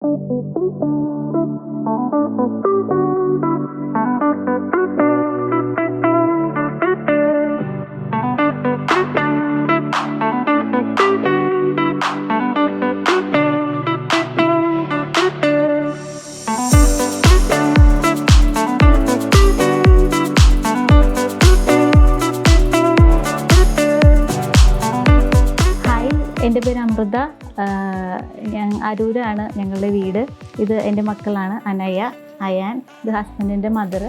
എൻ്റെ പേര് അമൃത. അരൂരാണ് ഞങ്ങളുടെ വീട്. ഇത് എൻ്റെ മക്കളാണ് അനയ, അയാൻ. ഇത് ഹസ്ബൻഡിൻ്റെ മദർ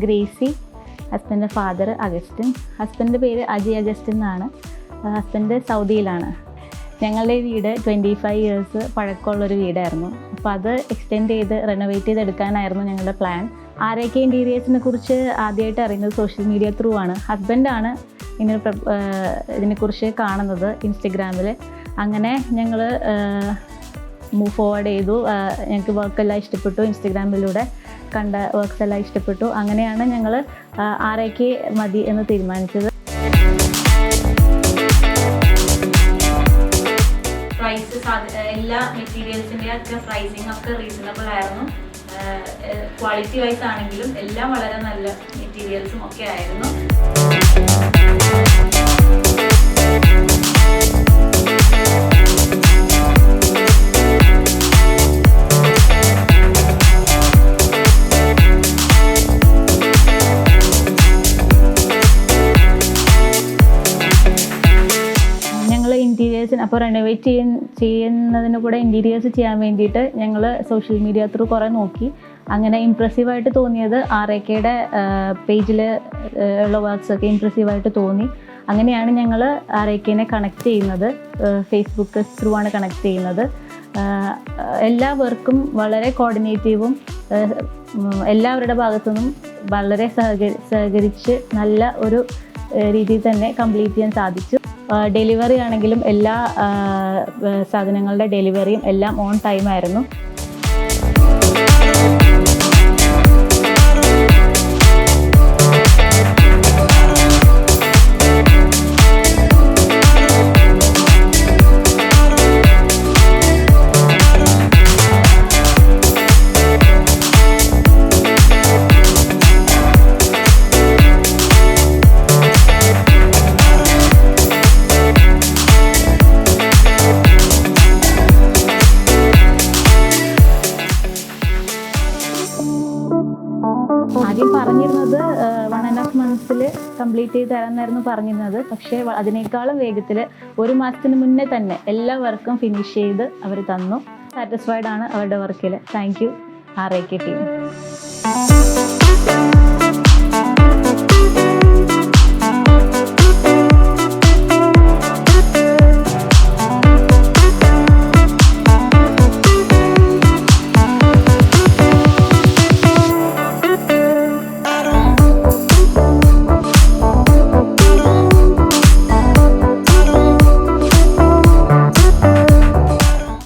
ഗ്രേസി, ഹസ്ബൻഡിൻ്റെ ഫാദർ അഗസ്റ്റിൻ. ഹസ്ബൻഡിൻ്റെ പേര് അജയ് അഗസ്റ്റിൻ എന്നാണ്. ഹസ്ബൻഡ് സൗദിയിലാണ്. ഞങ്ങളുടെ വീട് 25 ഇയേഴ്സ് പഴക്കമുള്ളൊരു വീടായിരുന്നു. അപ്പോൾ അത് എക്സ്റ്റെൻഡ് ചെയ്ത് റെനോവേറ്റ് ചെയ്തെടുക്കാനായിരുന്നു ഞങ്ങളുടെ പ്ലാൻ. RK ഇൻറ്റീരിയേഴ്സിനെ കുറിച്ച് ആദ്യമായിട്ട് അറിയുന്നത് സോഷ്യൽ മീഡിയ ത്രൂ ആണ്. ഹസ്ബൻഡാണ് ഇതിനെക്കുറിച്ച് കാണുന്നത് ഇൻസ്റ്റഗ്രാമിൽ. അങ്ങനെ ഞങ്ങൾ മൂവ് ഫോർവേഡ് ചെയ്തു. ഞങ്ങൾക്ക് വർക്കെല്ലാം ഇഷ്ടപ്പെട്ടു. ഇൻസ്റ്റഗ്രാമിലൂടെ കണ്ട വർക്ക്സ് എല്ലാം ഇഷ്ടപ്പെട്ടു. അങ്ങനെയാണ് ഞങ്ങൾ RK മതി എന്ന് തീരുമാനിച്ചത്. എല്ലാ മെറ്റീരിയൽസിൻ്റെ ഒക്കെ പ്രൈസിങ് ഒക്കെ റീസണബിൾ ആയിരുന്നു. ക്വാളിറ്റി വൈസ് ആണെങ്കിലും എല്ലാം വളരെ നല്ല മെറ്റീരിയൽസും ഒക്കെ ആയിരുന്നു. ഇൻറ്റീരിയേഴ്സിന് അപ്പോൾ റെനോവേറ്റ് ചെയ്യുന്നതിന് കൂടെ ഇൻറ്റീരിയേഴ്സ് ചെയ്യാൻ വേണ്ടിയിട്ട് ഞങ്ങൾ സോഷ്യൽ മീഡിയ ത്രൂ കുറേ നോക്കി. അങ്ങനെ ഇംപ്രസീവായിട്ട് തോന്നിയത് RKയുടെ പേജിൽ ഉള്ള വർക്ക്സൊക്കെ ഇംപ്രസീവായിട്ട് തോന്നി. അങ്ങനെയാണ് ഞങ്ങൾ RKനെ കണക്ട് ചെയ്യുന്നത്. ഫേസ്ബുക്ക് ത്രൂ ആണ് കണക്ട് ചെയ്യുന്നത്. എല്ലാ വർക്കും വളരെ കോർഡിനേറ്റീവും എല്ലാവരുടെ ഭാഗത്തുനിന്നും വളരെ സഹകരിച്ച് നല്ല ഒരു രീതിയിൽ തന്നെ കംപ്ലീറ്റ് ചെയ്യാൻ സാധിച്ചു. ഡെലിവറി ആണെങ്കിലും എല്ലാ സാധനങ്ങളുടെ ഡെലിവറിയും എല്ലാം ഓൺ ടൈം ആയിരുന്നു. ആദ്യം പറഞ്ഞിരുന്നത് 1.5 months കംപ്ലീറ്റ് ചെയ്ത് തരാമെന്നായിരുന്നു പറഞ്ഞിരുന്നത്. പക്ഷേ അതിനേക്കാളും വേഗത്തിൽ 1 മാസത്തിന് മുന്നേ തന്നെ എല്ലാ വർക്കും ഫിനിഷ് ചെയ്ത് അവർ തന്നു. സാറ്റിസ്ഫൈഡ് ആണ് അവരുടെ വർക്കിൽ. Thank you RK team.